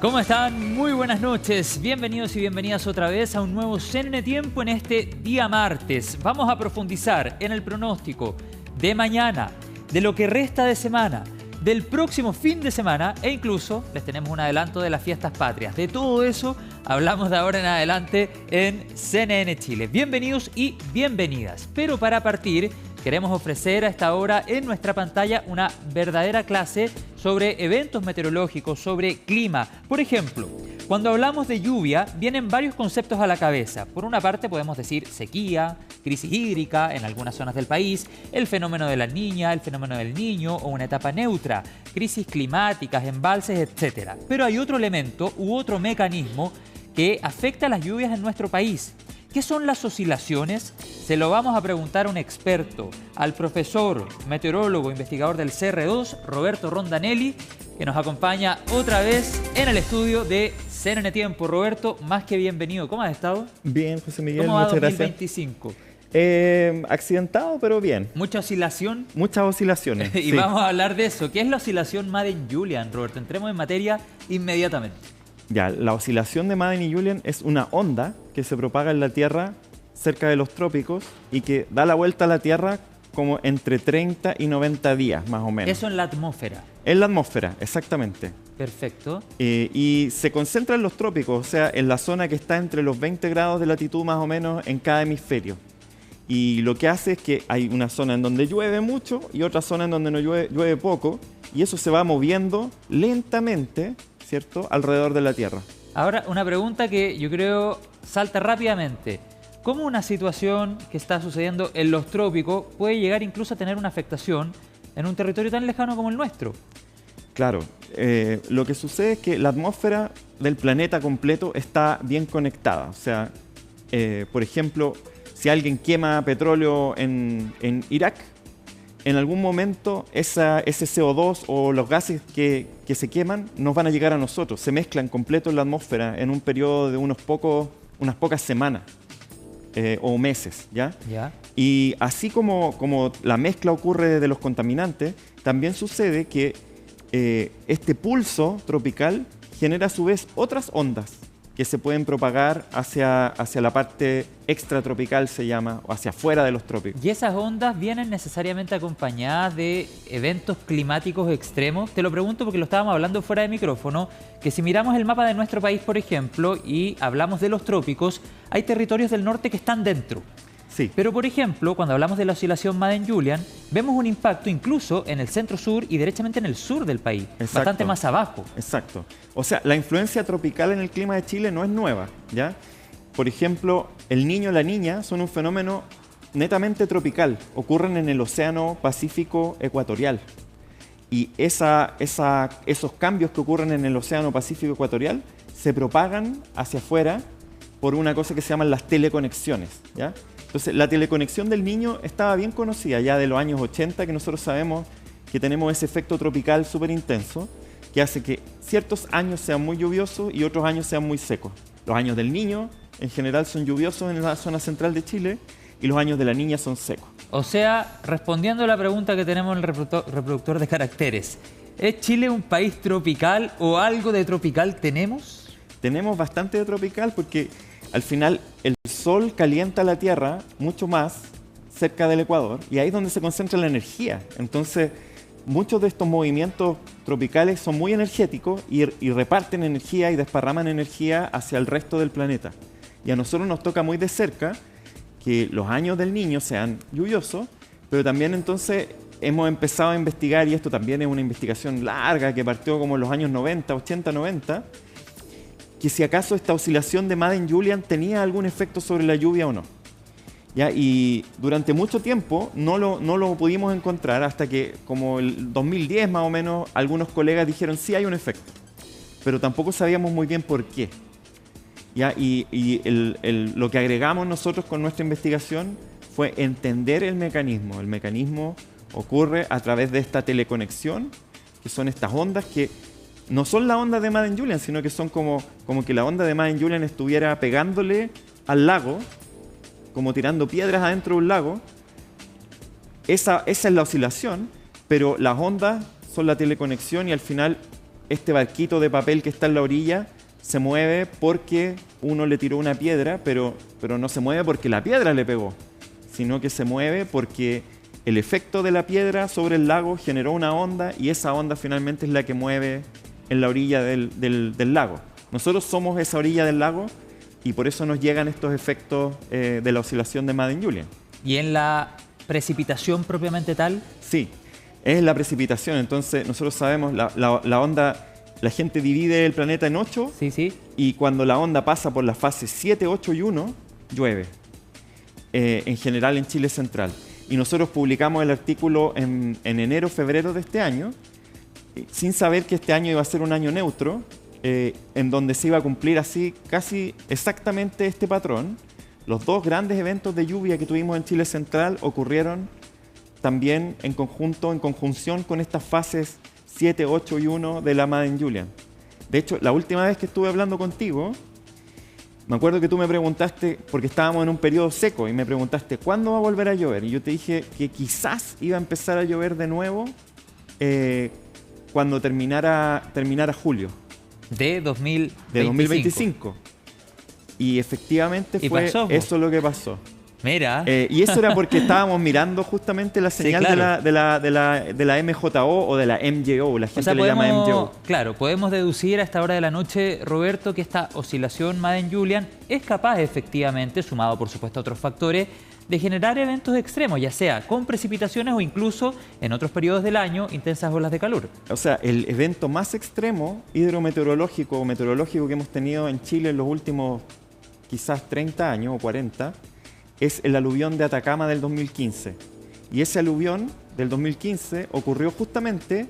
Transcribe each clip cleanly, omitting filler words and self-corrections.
¿Cómo están? Muy buenas noches. Bienvenidos y bienvenidas otra vez a un nuevo CNN Tiempo en este día martes. Vamos a profundizar en el pronóstico de mañana, de lo que resta de semana, del próximo fin de semana e incluso les tenemos un adelanto de las fiestas patrias. De todo eso hablamos de ahora en adelante en CNN Chile. Bienvenidos y bienvenidas. Pero para partir, queremos ofrecer a esta hora en nuestra pantalla una verdadera clase sobre eventos meteorológicos, sobre clima. Por ejemplo, cuando hablamos de lluvia, vienen varios conceptos a la cabeza. Por una parte podemos decir sequía, crisis hídrica en algunas zonas del país, el fenómeno de la Niña, el fenómeno del Niño o una etapa neutra, crisis climáticas, embalses, etc. Pero hay otro elemento u otro mecanismo que afecta a las lluvias en nuestro país. ¿Qué son las oscilaciones? Se lo vamos a preguntar a un experto, al profesor, meteorólogo, investigador del CR2, Roberto Rondanelli, que nos acompaña otra vez en el estudio de CNN Tiempo. Roberto, más que bienvenido. ¿Cómo has estado? Bien, José Miguel, ¿Cómo va muchas 2025? Gracias. Accidentado, pero bien. ¿Mucha oscilación? Muchas oscilaciones. Y sí. vamos a hablar de eso. ¿Qué es la oscilación Madden-Julian, Roberto? Entremos en materia inmediatamente. Ya, la oscilación de Madden y Julian es una onda que se propaga en la Tierra cerca de los trópicos y que da la vuelta a la Tierra como entre 30 y 90 días, más o menos. Eso en la atmósfera. En la atmósfera, exactamente. Perfecto. Y se concentra en los trópicos, o sea, en la zona que está entre los 20 grados de latitud más o menos en cada hemisferio. Y lo que hace es que hay una zona en donde llueve mucho y otra zona en donde no llueve poco, y eso se va moviendo lentamente, ¿cierto?, alrededor de la Tierra. Ahora, una pregunta que yo creo salta rápidamente. ¿Cómo una situación que está sucediendo en los trópicos puede llegar incluso a tener una afectación en un territorio tan lejano como el nuestro? Claro, lo que sucede es que la atmósfera del planeta completo está bien conectada. O sea, por ejemplo, si alguien quema petróleo en Irak, en algún momento ese CO2 o los gases que se queman nos van a llegar a nosotros. Se mezclan completo en la atmósfera en un periodo de unas pocas semanas o meses, ¿ya? ¿Ya? Y así como la mezcla ocurre de los contaminantes, también sucede que este pulso tropical genera a su vez otras ondas que se pueden propagar hacia la parte extratropical, se llama, o hacia afuera de los trópicos. ¿Y esas ondas vienen necesariamente acompañadas de eventos climáticos extremos? Te lo pregunto porque lo estábamos hablando fuera de micrófono, que si miramos el mapa de nuestro país, por ejemplo, y hablamos de los trópicos, hay territorios del norte que están dentro. Sí. Pero, por ejemplo, cuando hablamos de la oscilación Madden-Julian, vemos un impacto incluso en el centro-sur y derechamente en el sur del país, Exacto. bastante más abajo. Exacto. O sea, la influencia tropical en el clima de Chile no es nueva, ¿ya? Por ejemplo, el Niño y la Niña son un fenómeno netamente tropical. Ocurren en el Océano Pacífico Ecuatorial. Y esos cambios que ocurren en el Océano Pacífico Ecuatorial se propagan hacia afuera por una cosa que se llaman las teleconexiones, ¿ya? Entonces, la teleconexión del Niño estaba bien conocida ya de los años 80, que nosotros sabemos que tenemos ese efecto tropical súper intenso, que hace que ciertos años sean muy lluviosos y otros años sean muy secos. Los años del Niño, en general, son lluviosos en la zona central de Chile y los años de la Niña son secos. O sea, respondiendo a la pregunta que tenemos en el reproductor de caracteres, ¿es Chile un país tropical o algo de tropical tenemos? Tenemos bastante de tropical porque al final el sol calienta la Tierra mucho más cerca del Ecuador y ahí es donde se concentra la energía. Entonces, muchos de estos movimientos tropicales son muy energéticos y reparten energía y desparraman energía hacia el resto del planeta. Y a nosotros nos toca muy de cerca que los años del Niño sean lluviosos, pero también entonces hemos empezado a investigar, y esto también es una investigación larga que partió como en los años 90, 80, 90, que si acaso esta oscilación de Madden-Julian tenía algún efecto sobre la lluvia o no. ¿Ya? Y durante mucho tiempo no lo pudimos encontrar hasta que, como el 2010 más o menos, algunos colegas dijeron sí hay un efecto, pero tampoco sabíamos muy bien por qué. ¿Ya? Y lo que agregamos nosotros con nuestra investigación fue entender el mecanismo. El mecanismo ocurre a través de esta teleconexión, que son estas ondas que no son la onda de Madden-Julian, sino que son como que la onda de Madden-Julian estuviera pegándole al lago, como tirando piedras adentro de un lago. Esa es la oscilación, pero las ondas son la teleconexión y al final este barquito de papel que está en la orilla se mueve porque uno le tiró una piedra, pero no se mueve porque la piedra le pegó, sino que se mueve porque el efecto de la piedra sobre el lago generó una onda y esa onda finalmente es la que mueve en la orilla del lago. Nosotros somos esa orilla del lago y por eso nos llegan estos efectos de la oscilación de Madden-Julian. ¿Y en la precipitación propiamente tal? Sí, es la precipitación. Entonces nosotros sabemos, la onda, la gente divide el planeta en 8 Sí. y cuando la onda pasa por las fases 7, 8 y 1, llueve. En general en Chile central. Y nosotros publicamos el artículo en enero, febrero de este año, sin saber que este año iba a ser un año neutro, en donde se iba a cumplir así casi exactamente este patrón. Los dos grandes eventos de lluvia que tuvimos en Chile central ocurrieron también en conjunción con estas fases 7, 8 y 1 de la Madden-Julian. De hecho, la última vez que estuve hablando contigo, me acuerdo que tú me preguntaste, porque estábamos en un periodo seco, y me preguntaste, ¿cuándo va a volver a llover? Y yo te dije que quizás iba a empezar a llover de nuevo cuando terminara julio. De 2025. De 2025. Y efectivamente fue eso lo que pasó. Mira. Y eso era porque estábamos mirando justamente la señal, sí, claro, de la MJO o de la MJO, la gente le llama MJO. Claro, podemos deducir a esta hora de la noche, Roberto, que esta oscilación Madden-Julian es capaz efectivamente, sumado por supuesto a otros factores, de generar eventos extremos, ya sea con precipitaciones o incluso en otros periodos del año, intensas olas de calor. O sea, el evento más extremo hidrometeorológico o meteorológico que hemos tenido en Chile en los últimos quizás 30 años o 40, es el aluvión de Atacama del 2015. Y ese aluvión del 2015 ocurrió justamente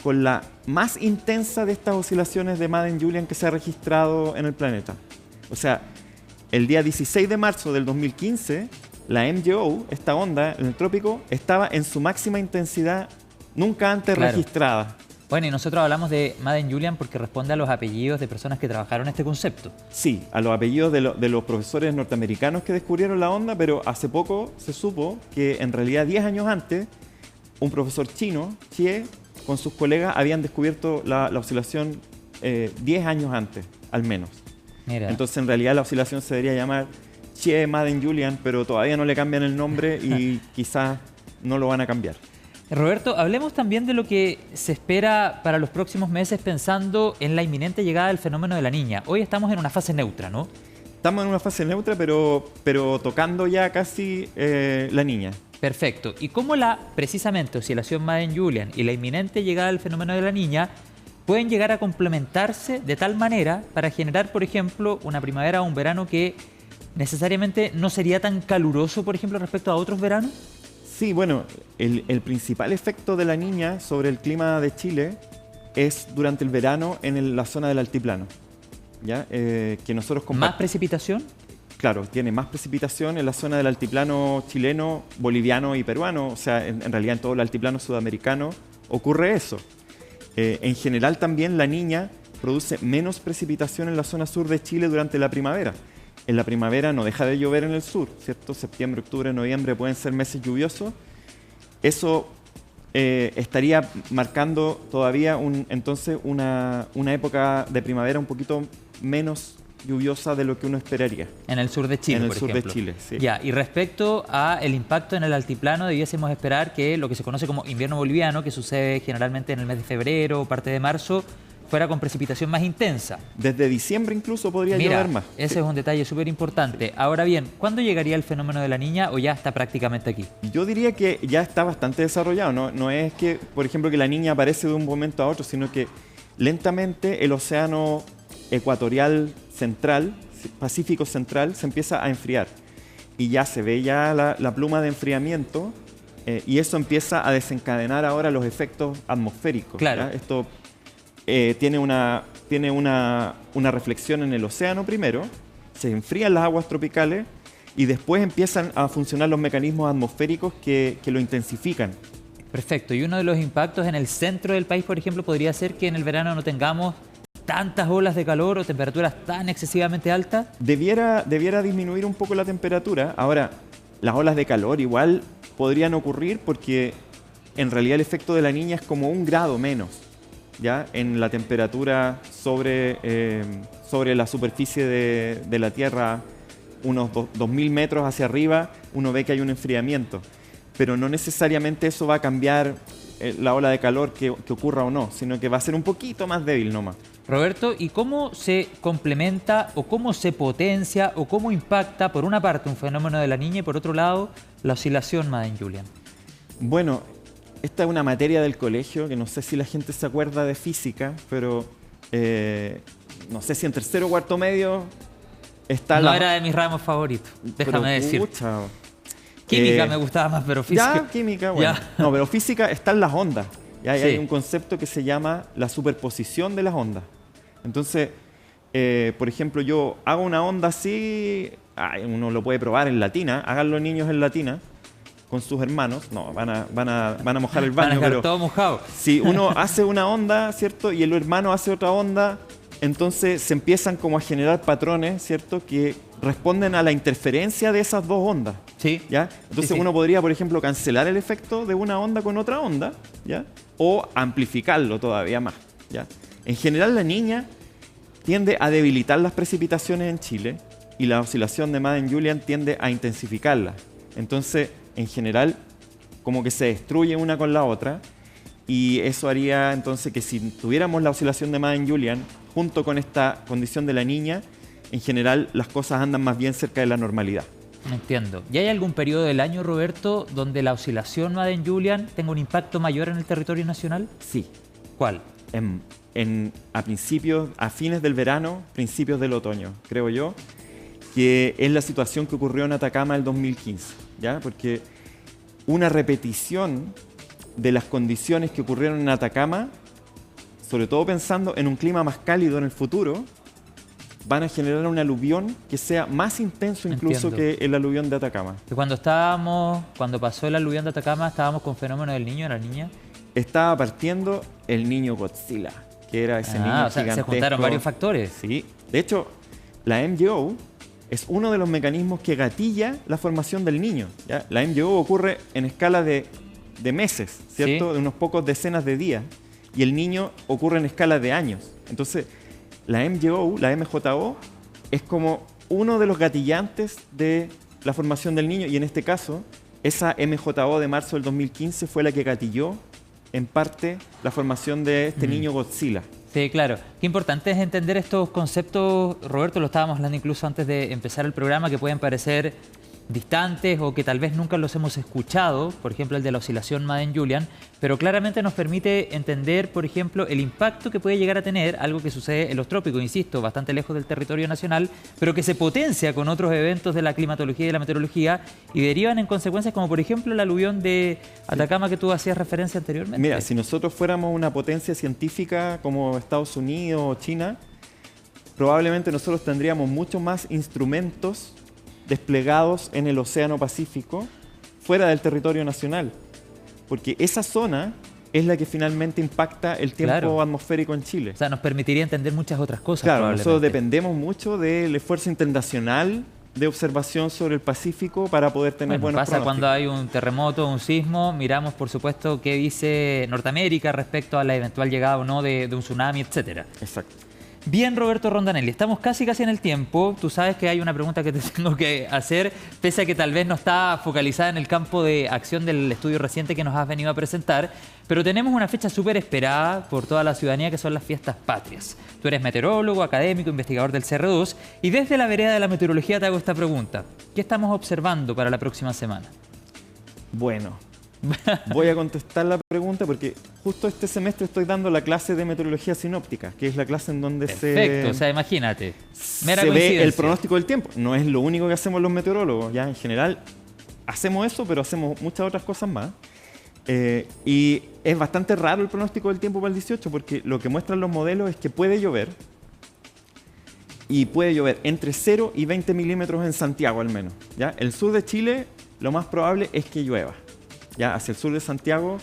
con la más intensa de estas oscilaciones de Madden-Julian que se ha registrado en el planeta. O sea, el día 16 de marzo del 2015, la MJO, esta onda en el trópico, estaba en su máxima intensidad nunca antes registrada. Bueno, y nosotros hablamos de Madden-Julian porque responde a los apellidos de personas que trabajaron este concepto. Sí, a los apellidos de los profesores norteamericanos que descubrieron la onda, pero hace poco se supo que en realidad 10 años antes, un profesor chino, Xie, con sus colegas habían descubierto la oscilación 10 años antes, al menos. Mira. Entonces, en realidad la oscilación se debería llamar Xie Madden-Julian, pero todavía no le cambian el nombre y quizás no lo van a cambiar. Roberto, hablemos también de lo que se espera para los próximos meses pensando en la inminente llegada del fenómeno de la Niña. Hoy estamos en una fase neutra, ¿no? Estamos en una fase neutra, pero tocando ya casi la Niña. Perfecto. ¿Y cómo la, precisamente, oscilación Madden-Julian y la inminente llegada del fenómeno de la Niña pueden llegar a complementarse de tal manera para generar, por ejemplo, una primavera o un verano que necesariamente no sería tan caluroso, por ejemplo, respecto a otros veranos? Sí, bueno, el principal efecto de la Niña sobre el clima de Chile es durante el verano en la zona del altiplano, ¿ya? Que nosotros ¿Más precipitación? Claro, tiene más precipitación en la zona del altiplano chileno, boliviano y peruano. O sea, en realidad en todo el altiplano sudamericano ocurre eso. En general también la Niña produce menos precipitación en la zona sur de Chile durante la primavera. En la primavera no deja de llover en el sur, ¿cierto? Septiembre, octubre, noviembre pueden ser meses lluviosos. Eso estaría marcando todavía entonces una época de primavera un poquito menos lluviosa de lo que uno esperaría. En el sur de Chile, por ejemplo. En el sur de Chile, sí. Ya, y respecto al impacto en el altiplano, debiésemos esperar que lo que se conoce como invierno boliviano, que sucede generalmente en el mes de febrero o parte de marzo, fuera con precipitación más intensa. Desde diciembre incluso podría llover más. Ese es un detalle súper importante. Sí. Ahora bien, ¿cuándo llegaría el fenómeno de la Niña o ya está prácticamente aquí? Yo diría que ya está bastante desarrollado. No es que, por ejemplo, que la Niña aparece de un momento a otro, sino que lentamente el océano ecuatorial central, Pacífico central, se empieza a enfriar. Y ya se ve ya la pluma de enfriamiento y eso empieza a desencadenar ahora los efectos atmosféricos. Claro. ¿Ya? Esto tiene una reflexión en el océano primero, se enfrían las aguas tropicales y después empiezan a funcionar los mecanismos atmosféricos que lo intensifican. Perfecto. Y uno de los impactos en el centro del país, por ejemplo, podría ser que en el verano no tengamos tantas olas de calor o temperaturas tan excesivamente altas. Debiera disminuir un poco la temperatura. Ahora, las olas de calor igual podrían ocurrir porque en realidad el efecto de la Niña es como 1 grado menos. ya en la temperatura sobre la superficie de la Tierra, unos 2000 metros hacia arriba, uno ve que hay un enfriamiento. Pero no necesariamente eso va a cambiar la ola de calor que ocurra o no, sino que va a ser un poquito más débil nomás. Roberto, ¿y cómo se complementa o cómo se potencia o cómo impacta, por una parte, un fenómeno de la Niña y por otro lado, la oscilación Madden-Julian? Bueno, esta es una materia del colegio que no sé si la gente se acuerda de física, pero no sé si en tercero o cuarto medio está no era de mis ramos favoritos, déjame decir. Química me gustaba más, pero física... Ya, química, bueno. Ya. No, pero física están las ondas. Sí. Hay un concepto que se llama la superposición de las ondas. Entonces, por ejemplo, yo hago una onda así, uno lo puede probar en latina, hagan los niños en latina con sus hermanos, no, van a mojar el baño, pero todo mojado. Si uno hace una onda, ¿cierto? Y el hermano hace otra onda, entonces se empiezan como a generar patrones, ¿cierto? Que responden a la interferencia de esas dos ondas. Sí. ¿Ya? Entonces uno podría, por ejemplo, cancelar el efecto de una onda con otra onda, ¿ya? O amplificarlo todavía más, ¿ya? En general, la Niña tiende a debilitar las precipitaciones en Chile y la oscilación de Madden-Julian tiende a intensificarlas. Entonces, en general, como que se destruye una con la otra, y eso haría entonces que si tuviéramos la oscilación de Madden-Julian junto con esta condición de la Niña, en general las cosas andan más bien cerca de la normalidad. Entiendo. ¿Y hay algún periodo del año, Roberto, donde la oscilación Madden-Julian tenga un impacto mayor en el territorio nacional? Sí. ¿Cuál? A fines del verano, principios del otoño, creo yo, que es la situación que ocurrió en Atacama el 2015, ¿ya? Porque una repetición de las condiciones que ocurrieron en Atacama, sobre todo pensando en un clima más cálido en el futuro, van a generar un aluvión que sea más intenso incluso que el aluvión de Atacama. Cuando pasó el aluvión de Atacama, ¿estábamos con fenómeno del Niño, la Niña? Estaba partiendo el niño Godzilla, que era ese niño gigantesco. Se juntaron varios factores. Sí. De hecho, la MJO es uno de los mecanismos que gatilla la formación del niño, ¿ya? La MJO ocurre en escala de meses, ¿cierto? Sí. De unos pocos decenas de días. Y el niño ocurre en escala de años. Entonces, la MJO, es como uno de los gatillantes de la formación del niño. Y en este caso, esa MJO de marzo del 2015 fue la que gatilló, en parte, la formación de este niño Godzilla. Sí, claro. Qué importante es entender estos conceptos, Roberto, lo estábamos hablando incluso antes de empezar el programa, que pueden parecer distantes o que tal vez nunca los hemos escuchado, por ejemplo el de la oscilación Madden-Julian, pero claramente nos permite entender, por ejemplo, el impacto que puede llegar a tener algo que sucede en los trópicos, insisto, bastante lejos del territorio nacional, pero que se potencia con otros eventos de la climatología y de la meteorología y derivan en consecuencias como, por ejemplo, el aluvión de Atacama que tú hacías referencia anteriormente. Mira, si nosotros fuéramos una potencia científica como Estados Unidos o China, probablemente nosotros tendríamos muchos más instrumentos desplegados en el Océano Pacífico fuera del territorio nacional, porque esa zona es la que finalmente impacta el tiempo atmosférico en Chile. O sea, nos permitiría entender muchas otras cosas. Claro, nosotros dependemos mucho del esfuerzo internacional de observación sobre el Pacífico para poder tener buenos pronósticos. Cuando hay un terremoto, un sismo, miramos por supuesto qué dice Norteamérica respecto a la eventual llegada o no de un tsunami, etcétera. Exacto. Bien, Roberto Rondanelli, estamos casi en el tiempo. Tú sabes que hay una pregunta que te tengo que hacer, pese a que tal vez no está focalizada en el campo de acción del estudio reciente que nos has venido a presentar, pero tenemos una fecha súper esperada por toda la ciudadanía, que son las Fiestas Patrias. Tú eres meteorólogo, académico, investigador del CR2, y desde la vereda de la meteorología te hago esta pregunta. ¿Qué estamos observando para la próxima semana? Bueno, voy a contestar la pregunta porque justo este semestre estoy dando la clase de meteorología sinóptica, que es la clase en donde Perfecto, o sea, imagínate. Se ve el pronóstico del tiempo. No es lo único que hacemos los meteorólogos, ya en general hacemos eso, pero hacemos muchas otras cosas más. Y es bastante raro el pronóstico del tiempo para el 18 porque lo que muestran los modelos es que puede llover, y puede llover entre 0 y 20 milímetros en Santiago al menos, ¿ya? El sur de Chile lo más probable es que llueva. Ya hacia el sur de Santiago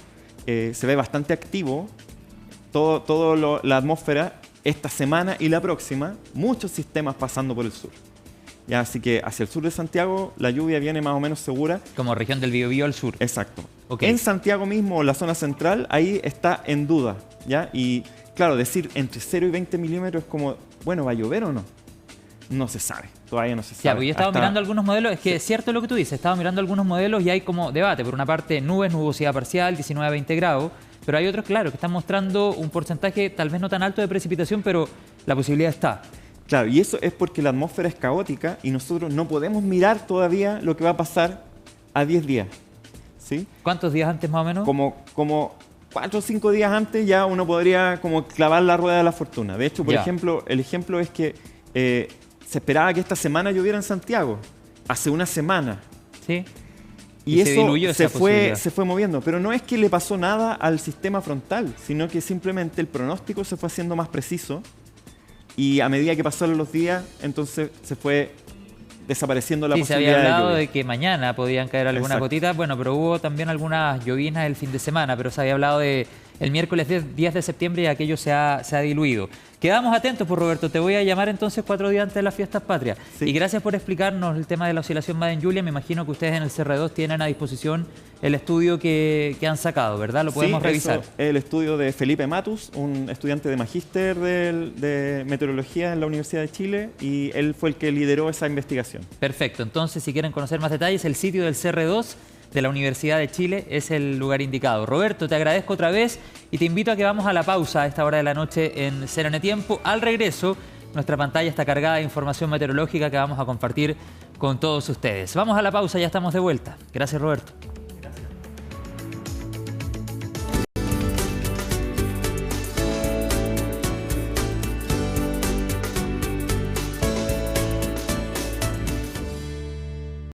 se ve bastante activo la atmósfera esta semana y la próxima, muchos sistemas pasando por el sur. Ya, así que hacia el sur de Santiago la lluvia viene más o menos segura. Como región del Biobío al sur. Exacto. Okay. En Santiago mismo, la zona central, ahí está en duda, ¿ya? Y claro, decir entre 0 y 20 milímetros es como, bueno, ¿va a llover o no? No se sabe, todavía no se sabe. Ya, pues yo estaba mirando algunos modelos, es que es cierto lo que tú dices, estaba mirando algunos modelos y hay como debate. Por una parte, nubes, nubosidad parcial, 19 a 20 grados, pero hay otros, claro, que están mostrando un porcentaje tal vez no tan alto de precipitación, pero la posibilidad está. Claro, y eso es porque la atmósfera es caótica y nosotros no podemos mirar todavía lo que va a pasar a 10 días. ¿Sí? ¿Cuántos días antes más o menos? Como 4 o 5 días antes ya uno podría como clavar la rueda de la fortuna. De hecho, por ejemplo, el ejemplo es que se esperaba que esta semana lloviera en Santiago, hace una semana. Sí. Y eso se fue moviendo. Pero no es que le pasó nada al sistema frontal, sino que simplemente el pronóstico se fue haciendo más preciso y a medida que pasaron los días, entonces se fue desapareciendo la posibilidad de lluvia. Se había hablado de que mañana podían caer algunas gotitas, bueno, pero hubo también algunas llovinas el fin de semana, pero se había hablado de el miércoles 10 de septiembre y aquello se ha diluido. Quedamos atentos, pues Roberto, te voy a llamar entonces 4 días antes de las fiestas patrias. Sí. Y gracias por explicarnos el tema de la oscilación Madden-Julia. Me imagino que ustedes en el CR2 tienen a disposición el estudio que han sacado, ¿verdad? Lo podemos revisar. Eso, el estudio de Felipe Matus, un estudiante de magíster de meteorología en la Universidad de Chile, y él fue el que lideró esa investigación. Perfecto, entonces si quieren conocer más detalles, el sitio del CR2 de la Universidad de Chile es el lugar indicado. Roberto, te agradezco otra vez y te invito a que vamos a la pausa a esta hora de la noche en Serene Tiempo. Al regreso, nuestra pantalla está cargada de información meteorológica que vamos a compartir con todos ustedes. Vamos a la pausa, ya estamos de vuelta. Gracias, Roberto.